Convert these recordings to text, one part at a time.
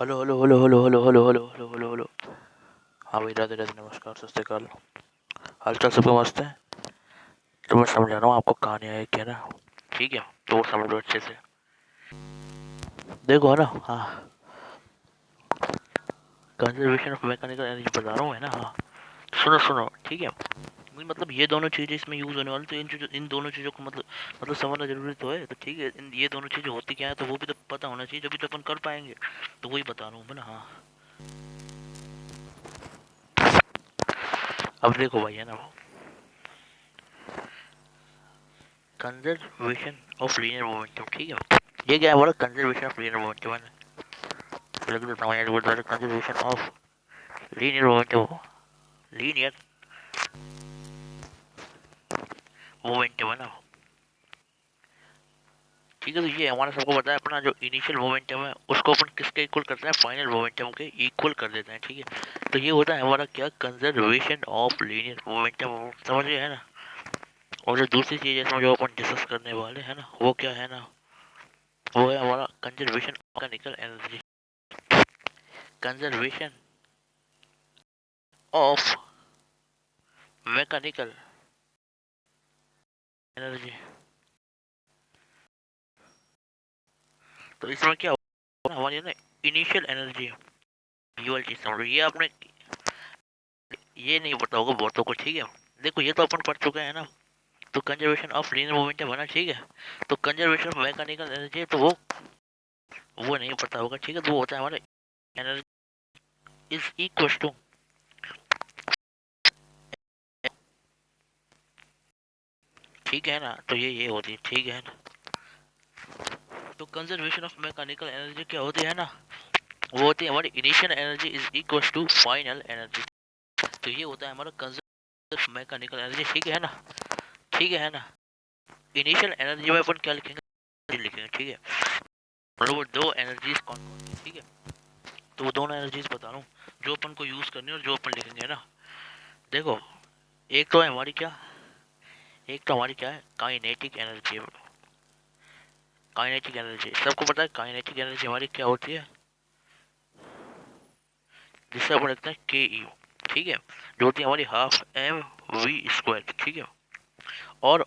Hello hello hello hello hello hello hello hello hello hello. हाँ भाई, राधे राधे, नमस्कार, सत श्री अकाल। हाल चाल सबका मस्त है। तो मैं समझा रहा हूँ आपको कहानी है क्या ना। ठीक है, तो वो समझ लो अच्छे से। देखो है ना, हाँ, कंजर्वेशन ऑफ मैकेनिकल एनर्जी बता रहा हूँ है ना। हाँ, सुनो सुनो, ठीक है। मतलब ये दोनों चीज़ें इसमें यूज़ होने वाली, तो इन दोनों चीज़ों को मतलब समझना जरूरी तो है। तो ठीक है, ये दोनों चीज़ें होती क्या है तो वो भी तो पता होना चाहिए, जब भी तो अपन कर पाएंगे। तो वही बता रहा हूँ मैं ना। हाँ, अब देखो भाई है ना, कंजर्वेशन ऑफ लीनियर मोमेंटम, ठीक है। ये क्या है बोला, कंजर्वेशन ऑफ लीनियर मोमेंटम है। लिख देता हूँ यार, बोलता है conservation of linear momentum. Linear momentum है ना। ठीक है, तो ये हमारा सबको पता है, अपना जो इनिशियल मोमेंटम है उसको अपन किसके इक्वल करते हैं, फाइनल मोमेंटम के इक्वल कर देते हैं। ठीक है, तो ये होता है हमारा क्या, कंजर्वेशन ऑफ लीनियर मोमेंटम। समझ गए है ना। और जो दूसरी चीज है इसमें जो अपन डिस्कस करने वाले हैं ना, वो क्या है ना, वो है हमारा conservation of mechanical energy. Conservation of mechanical energy. तो इसमें क्या होगा, हमारी ना इनिशियल एनर्जी, ये वाली चीज समझो। ये आपने, ये नहीं पता होगा बहुतों को। ठीक है, देखो ये तो अपन पढ़ चुके हैं ना। तो कंजर्वेशन ऑफ लीनियर मोमेंटम है ना, ठीक है। तो कंजर्वेशन ऑफ मैकेनिकल एनर्जी, तो वो नहीं पता होगा। ठीक है, तो वो होता है हमारा एनर्जी इज इक्वल टू, ठीक है ना। तो ये होती है, ठीक है ना। तो कंजर्वेशन ऑफ मैकेनिकल एनर्जी क्या होती है ना, वो होती है हमारी initial energy is equal to final energy. तो ये होता है हमारा कंजर्वेशन मैकेनिकल एनर्जी, ठीक है ना। ठीक है ना। इनिशियल एनर्जी में अपन क्या लिखेंगे, लिखेंगे, ठीक है। मतलब वो दो एनर्जीज कौन कौन सी, ठीक है। तो वो दोनों एनर्जीज बता रहा हूँ जो अपन को यूज करनी है और जो अपन लिखेंगे ना। देखो, एक तो है हमारी क्या, एक तो हमारी क्या है, काइनेटिक एनर्जी। काइनेटिक एनर्जी सबको पता है, काइनेटिक एनर्जी हमारी क्या होती है, जिससे अपन लिखते हैं के ई, ठीक है। जो होती है हमारी हाफ एम वी स्क्वायर, ठीक है। और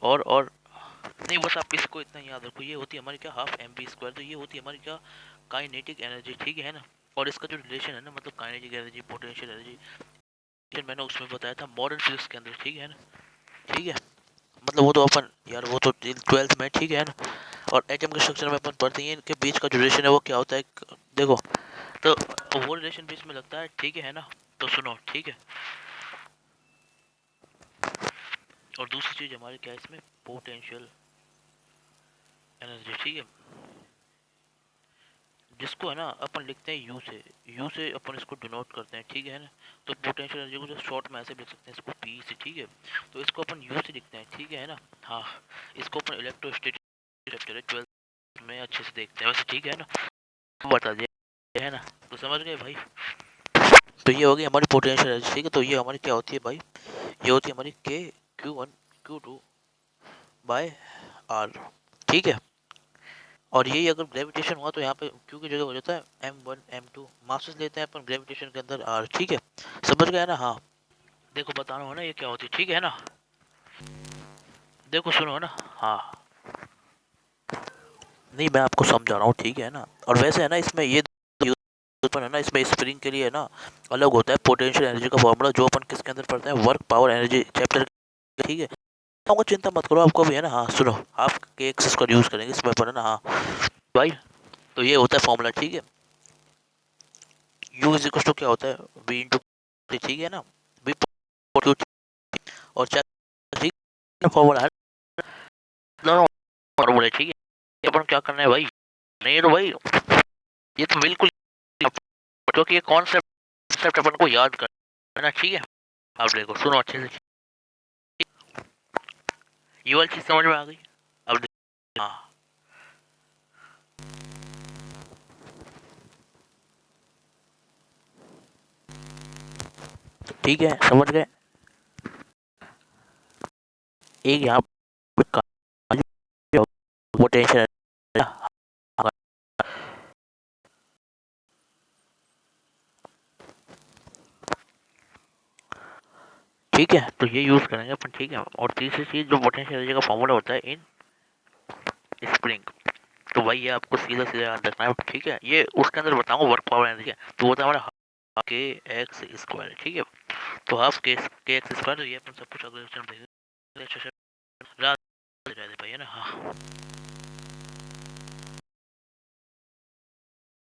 नहीं, बस आप इसको इतना याद रखो, ये होती है हमारी क्या, हाफ एम वी स्क्वायर। तो ये होती है हमारी क्या, काइनेटिक एनर्जी, ठीक है ना। और इसका जो रिलेशन है ना, मतलब काइनेटिक एनर्जी पोटेंशियल एनर्जी, मैंने उसमें बताया था मॉडर्न फिजिक्स के अंदर, ठीक है ना। ठीक है, मतलब वो तो अपन यार, वो तो 12th में, ठीक है ना। और एटम के स्ट्रक्चर में अपन पढ़ते हैं, इनके बीच का जो रिलेशन है वो क्या होता है, देखो। तो वो रिलेशन बीच में लगता है, ठीक है ना। तो सुनो, ठीक है। और दूसरी चीज हमारी क्या है इसमें, पोटेंशियल एनर्जी, ठीक है। जिसको है ना अपन लिखते हैं यू से अपन इसको डिनोट करते हैं, ठीक है ना। तो पोटेंशियल एनर्जी को जो शॉर्ट में ऐसे लिख सकते हैं, इसको पी से, ठीक है। तो इसको अपन यू से लिखते हैं, ठीक है ना। हाँ, इसको अपन इलेक्ट्रोस्टैटिक चैप्टर है 12th में अच्छे से देखते हैं वैसे, ठीक है ना। बता दिया है ना, तो समझ गए भाई। तो ये हो गई हमारी पोटेंशियल एनर्जी, ठीक है। तो ये हमारी क्या होती है भाई, ये होती है हमारी के Q1 Q2 बाय आर, ठीक है। और यही अगर ग्रेविटेशन हुआ तो यहाँ पे क्यू की जगह हो जाता है M1 M2, मासेस लेते हैं अपन ग्रेविटेशन के अंदर आर, ठीक है। समझ गया ना। हाँ, देखो बता रहा हूँ ना ये क्या होती है, ठीक है ना। देखो सुनो ना। हाँ, नहीं मैं आपको समझा रहा हूँ, ठीक है ना। और वैसे है ना, इसमें ये अपन है ना, इसमें स्प्रिंग के लिए है ना अलग होता है पोटेंशियल एनर्जी का फॉर्मूला, जो अपन किसके अंदर पढ़ते हैं, वर्क पावर एनर्जी चैप्टर, ठीक है। आपको चिंता मत करो, आपको भी है ना। हाँ सुनो, आप के एक्सेस का यूज करेंगे इसमें पर है ना। हाँ भाई, तो ये होता है फॉर्मूला, ठीक है। यू इज इक्वल टू क्या होता है, वी इंटू, ठीक है ना। वी और चार फॉर्मूला है, दोनों फॉर्मूले, ठीक है। ये अपन क्या करना है भाई, नहीं तो भाई ये तो बिल्कुल, क्योंकि ये कॉन्सेप्ट अपन को याद करना है ना, ठीक है। आप देखो सुनो अच्छे से, ये वाली चीज समझ में आ गई। अब हाँ, ठीक है, समझ गए। एक यहाँ पे पोटेंशियल, ठीक है, तो ये यूज़ करेंगे अपन, ठीक है। और तीसरी चीज़ जो पोटेंशियल एनर्जी का फॉर्मूला होता है इन स्प्रिंग, तो वही है, आपको सीधा सीधा याद रखना है, ठीक है। ये उसके अंदर बताऊंगा वर्क पावर एनर्जी है, तो वो था हमारा के एक्स स्क्वायर, ठीक है। तो हाफ के एक्स स्क्वायर, तो ये अपन सब कुछ अगले लेक्चर में देखेंगे। रात भाई है ना, हाँ।